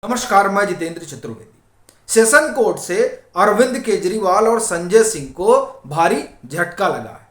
नमस्कार, मैं Jitendra Chaturvedi. Session court से अरविंद केजरीवाल और संजय सिंह को भारी झटका लगा है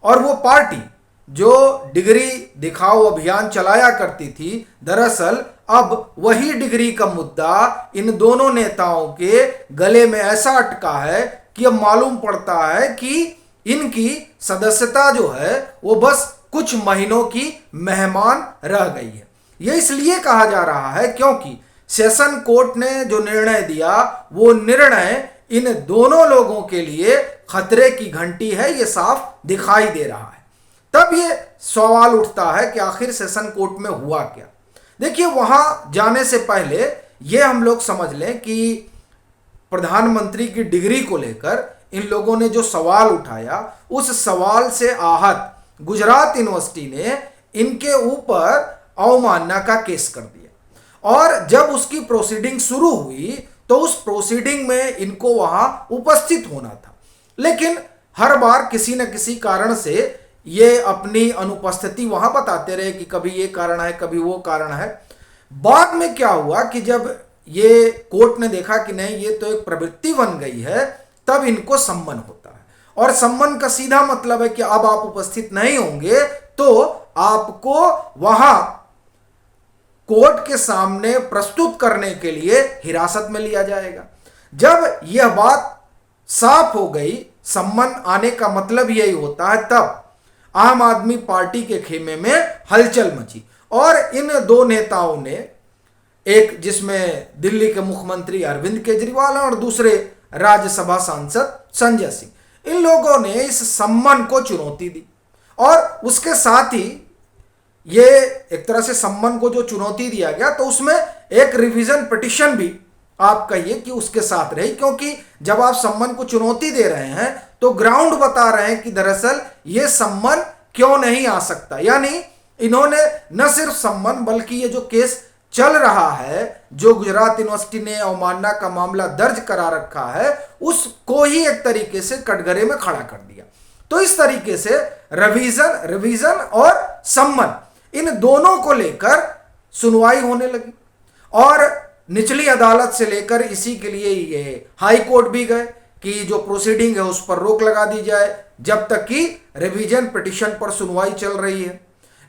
और वो पार्टी जो डिग्री दिखाओ अभियान चलाया करती थी, दरअसल अब वही डिग्री का मुद्दा इन दोनों नेताओं के गले में ऐसा अटका है कि अब मालूम पड़ता है कि इनकी सदस्यता जो है वो बस कुछ महीनों की मेहमान रह गई है। ये इसलिए कहा जा रहा है क्योंकि सेशन कोर्ट ने जो निर्णय दिया वो निर्णय इन दोनों लोगों के लिए खतरे की घंटी है, ये साफ दिखाई दे रहा है। तब ये सवाल उठता है कि आखिर सेशन कोर्ट में हुआ क्या। देखिए, वहां जाने से पहले ये हम लोग समझ लें कि प्रधानमंत्री की डिग्री को लेकर इन लोगों ने जो सवाल उठाया, उस सवाल से आहत गुजरात यूनिवर्सिटी ने इनके ऊपर अवमानना का केस कर दिया और जब उसकी प्रोसीडिंग शुरू हुई तो उस प्रोसीडिंग में इनको वहां उपस्थित होना था, लेकिन हर बार किसी न किसी कारण से ये अपनी अनुपस्थिति वहां बताते रहे कि कभी ये कारण है, कभी वो कारण है। बाद में क्या हुआ कि जब ये कोर्ट ने देखा कि नहीं, ये तो एक प्रवृत्ति बन गई है, तब इनको सम्मन होता है और सम्मन का सीधा मतलब है कि अब आप उपस्थित नहीं होंगे तो आपको वहां कोर्ट के सामने प्रस्तुत करने के लिए हिरासत में लिया जाएगा। जब यह बात साफ हो गई, सम्मन आने का मतलब यही होता है, तब आम आदमी पार्टी के खेमे में हलचल मची और इन दो नेताओं ने, एक जिसमें दिल्ली के मुख्यमंत्री अरविंद केजरीवाल और दूसरे राज्यसभा सांसद संजय सिंह, इन लोगों ने इस सम्मन को चुनौती दी और उसके साथ ही ये एक तरह से सम्मन को जो चुनौती दिया गया तो उसमें एक रिवीजन पिटिशन भी आप कहिए कि उसके साथ रही, क्योंकि जब आप सम्मन को चुनौती दे रहे हैं तो ग्राउंड बता रहे हैं कि दरअसल ये सम्मन क्यों नहीं आ सकता। यानी इन्होंने न सिर्फ सम्मन बल्कि ये जो केस चल रहा है, जो गुजरात यूनिवर्सिटी ने अवमानना का मामला दर्ज करा रखा है, उसको ही एक तरीके से कटघरे में खड़ा कर दिया। तो इस तरीके से रिवीजन और सम्मन, इन दोनों को लेकर सुनवाई होने लगी और निचली अदालत से लेकर इसी के लिए ये हाई कोर्ट भी गए कि जो प्रोसीडिंग है उस पर रोक लगा दी जाए जब तक कि रिवीजन पिटिशन पर सुनवाई चल रही है।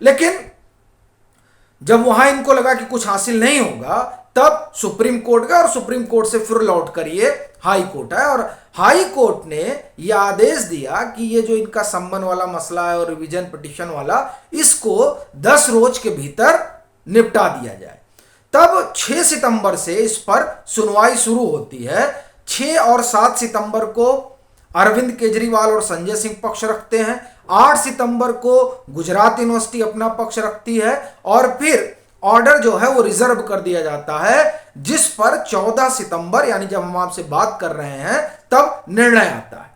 लेकिन जब वहां इनको लगा कि कुछ हासिल नहीं होगा, तब सुप्रीम कोर्ट गए और सुप्रीम कोर्ट से फिर लौट कर ये हाई कोर्ट है और हाई कोर्ट ने यह आदेश दिया कि ये जो इनका सम्मन वाला मसला है और रिवीजन पिटिशन वाला, इसको 10 रोज के भीतर निपटा दिया जाए। तब 6 सितंबर से इस पर सुनवाई शुरू होती है। 6 और 7 सितंबर को अरविंद केजरीवाल और संजय सिंह पक्ष रखते हैं, 8 सितंबर को गुजरात यूनिवर्सिटी अपना पक्ष रखती है और फिर ऑर्डर जो है वो रिजर्व कर दिया जाता है, जिस पर 14 सितंबर यानी जब हम आपसे बात कर रहे हैं तब निर्णय आता है।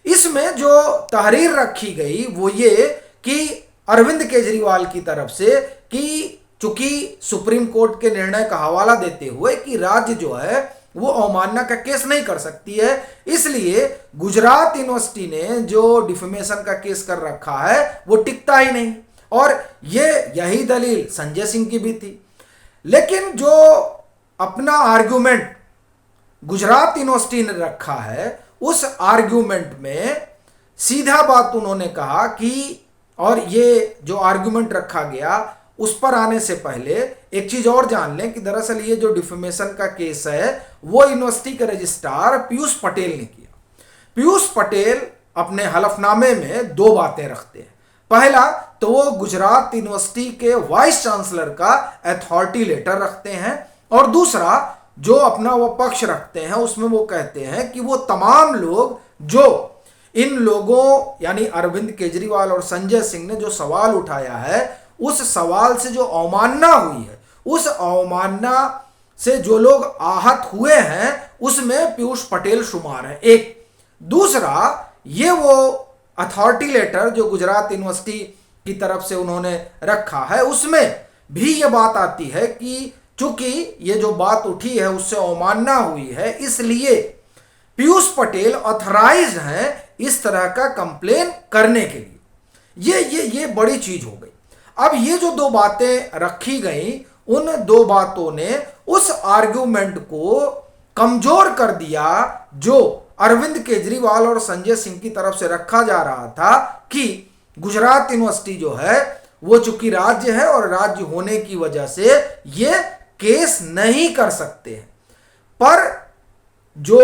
इसमें जो तहरीर रखी गई वो ये कि अरविंद केजरीवाल की तरफ से कि चूंकि सुप्रीम कोर्ट के निर्णय का हवाला देते हुए कि राज्य जो है वो अवमानना का केस नहीं कर सकती है, इसलिए गुजरात यूनिवर्सिटी ने जो डिफेमेशन का केस कर रखा है वो टिकता ही नहीं और यही दलील संजय सिंह की भी थी। लेकिन जो अपना आर्ग्यूमेंट गुजरात यूनिवर्सिटी ने रखा है, उस आर्ग्यूमेंट में सीधा बात उन्होंने कहा कि, और ये जो आर्ग्यूमेंट रखा गया उस पर आने से पहले एक चीज और जान लें कि दरअसल ये जो डिफेमेशन का केस है वो यूनिवर्सिटी के रजिस्ट्रार पीयूष पटेल ने किया। पीयूष पटेल अपने हलफनामे में 2 बातें रखते हैं। पहला तो वो गुजरात यूनिवर्सिटी के वाइस चांसलर का अथॉरिटी लेटर रखते हैं और दूसरा जो अपना वो पक्ष रखते हैं उसमें वो कहते हैं कि वो तमाम लोग जो इन लोगों यानी अरविंद केजरीवाल और संजय सिंह ने जो सवाल उठाया है, उस सवाल से जो अवमानना हुई है, उस अवमानना से जो लोग आहत हुए हैं उसमें पीयूष पटेल शुमार है। एक दूसरा, ये वो अथॉरिटी लेटर जो गुजरात यूनिवर्सिटी की तरफ से उन्होंने रखा है उसमें भी ये बात आती है कि चूंकि ये जो बात उठी है उससे अवमानना हुई है, इसलिए पीयूष पटेल ऑथराइज हैं इस तरह का कंप्लेन करने के लिए। ये बड़ी चीज हो गई। अब ये जो 2 बातें रखी गई उन दो बातों ने उस आर्ग्यूमेंट को कमजोर कर दिया जो अरविंद केजरीवाल और संजय सिंह की तरफ से रखा जा रहा था कि गुजरात यूनिवर्सिटी जो है वो चूंकि राज्य है और राज्य होने की वजह से ये केस नहीं कर सकते हैं। पर जो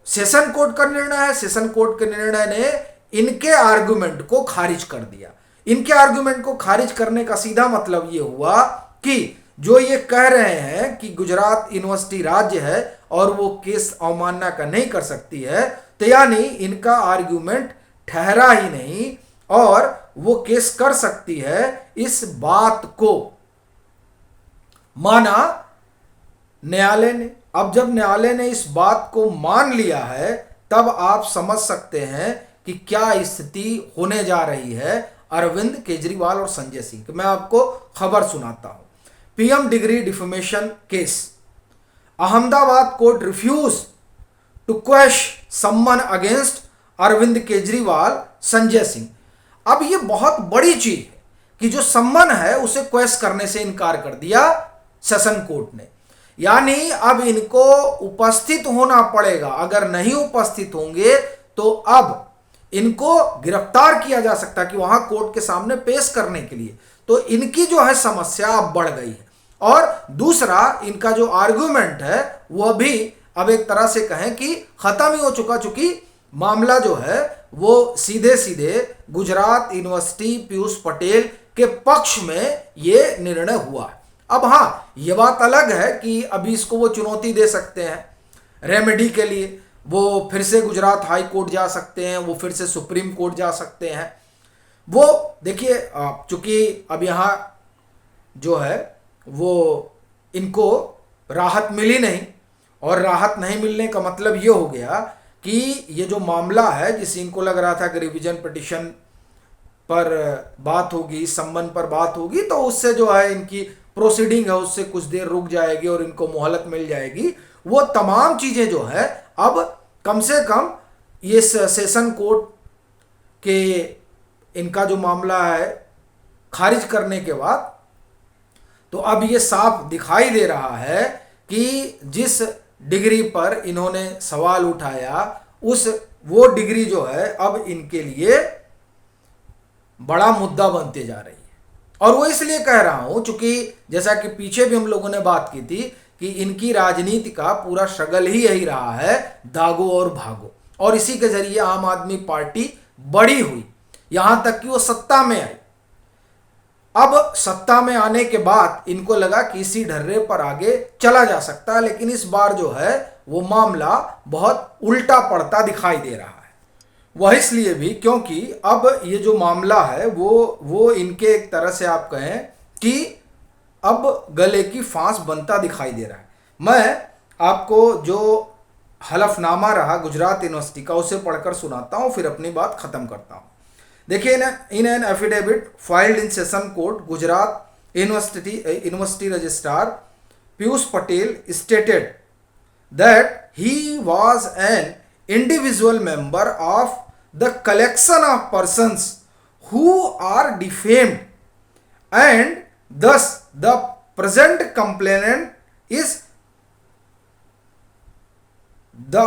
सेशन कोर्ट का निर्णय है, सेशन कोर्ट के निर्णय ने इनके आर्गुमेंट को खारिज कर दिया। इनके आर्गुमेंट को खारिज करने का सीधा मतलब यह हुआ कि जो ये कह रहे हैं कि गुजरात यूनिवर्सिटी राज्य है और वो केस अवमानना का नहीं कर सकती है, तो यानी इनका आर्गुमेंट ठहरा ही नहीं और वो केस कर सकती है, इस बात को माना न्यायालय ने। अब जब न्यायालय ने इस बात को मान लिया है तब आप समझ सकते हैं कि क्या स्थिति होने जा रही है अरविंद केजरीवाल और संजय सिंह की। मैं आपको खबर सुनाता हूं। PM degree defamation case, Ahmedabad court refuse to quash summon against Arvind Kejriwal Sanjay Singh. अब ये बहुत बड़ी चीज है कि जो सम्मन है उसे क्वेश करने से इनकार कर दिया सेशन कोर्ट ने, यानी अब इनको उपस्थित होना पड़ेगा। अगर नहीं उपस्थित होंगे तो अब इनको गिरफ्तार किया जा सकता है कि वहां कोर्ट के सामने पेश करने के लिए। तो इनकी जो है समस्या अब बढ़ गई है। और दूसरा, इनका जो आर्गुमेंट है वह भी अब एक तरह से कहें कि खत्म ही हो चुका, चूंकि मामला जो है वो सीधे सीधे गुजरात यूनिवर्सिटी पीयूष पटेल के पक्ष में ये निर्णय हुआ। अब हाँ, ये बात अलग है कि अभी इसको वो चुनौती दे सकते हैं रेमेडी के लिए, वो फिर से गुजरात हाई कोर्ट जा सकते हैं, वो फिर से सुप्रीम कोर्ट जा सकते हैं। वो देखिए, चूंकि अब यहाँ जो है वो इनको राहत मिली नहीं, और राहत नहीं मिलने का मतलब ये हो गया कि ये जो मामला है, जिसे इनको लग रहा था कि रिवीजन पिटिशन पर बात होगी, सम्मन पर बात होगी, तो उससे जो है इनकी प्रोसीडिंग है उससे कुछ देर रुक जाएगी और इनको मोहलत मिल जाएगी। वो तमाम चीजें जो है अब कम से कम ये सेशन कोर्ट के इनका जो मामला है खारिज करने के बाद, तो अब ये साफ दिखाई दे रहा है कि जिस डिग्री पर इन्होंने सवाल उठाया वो डिग्री जो है अब इनके लिए बड़ा मुद्दा बनते जा रही है। और वो इसलिए कह रहा हूं चूंकि जैसा कि पीछे भी हम लोगों ने बात की थी कि इनकी राजनीति का पूरा स्ट्रगल ही यही रहा है, दागो और भागो, और इसी के जरिए आम आदमी पार्टी बड़ी हुई, यहां तक कि वो सत्ता में आई। अब सत्ता में आने के बाद इनको लगा कि इसी ढर्रे पर आगे चला जा सकता है, लेकिन इस बार जो है वो मामला बहुत उल्टा पड़ता दिखाई दे रहा है। वह इसलिए भी क्योंकि अब ये जो मामला है वो इनके एक तरह से आप कहें कि अब गले की फांस बनता दिखाई दे रहा है। मैं आपको जो हलफनामा रहा गुजरात यूनिवर्सिटी का उसे पढ़कर सुनाता हूं, फिर अपनी बात खत्म करता हूं। देखिए, in an affidavit filed in session court, Gujarat university registrar Piyush Patel stated that he was an individual member of the collection of persons who are defamed, and thus the present complainant is the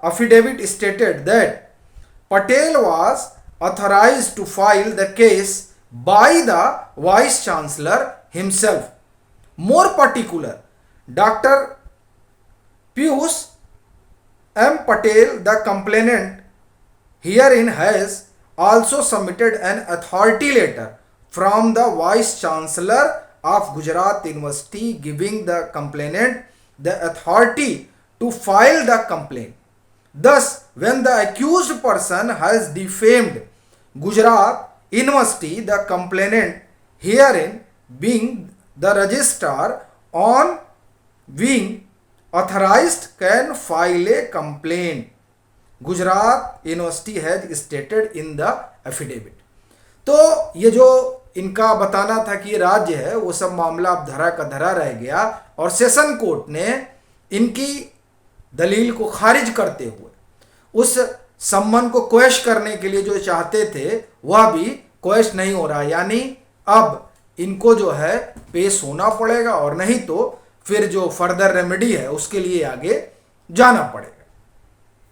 affidavit stated that Patel was authorized to file the case by the Vice Chancellor himself. More particular, Dr. Piyush M. Patel, the complainant herein, has also submitted an authority letter from the Vice Chancellor of Gujarat University giving the complainant the authority to file the complaint. Thus, when the accused person has defamed Gujarat University, the complainant herein being the registrar on being authorized can file a complaint. Gujarat University has stated in the affidavit. तो ये जो इनका बताना था कि ये राज्य है, वो सब मामला अब धरा का धरा रह गया, और सेशन कोर्ट ने इनकी दलील को खारिज करते हुए उस सम्मन को क्वेश करने के लिए जो चाहते थे वह भी क्वेश नहीं हो रहा। यानी अब इनको जो है पेश होना पड़ेगा, और नहीं तो फिर जो फर्दर रेमेडी है उसके लिए आगे जाना पड़ेगा।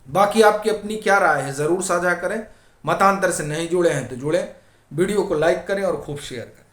बाकी आपकी अपनी क्या राय है जरूर साझा करें। मतांतर से नहीं जुड़े हैं तो जुड़ें, वीडियो को लाइक करें और खूब शेयर करें।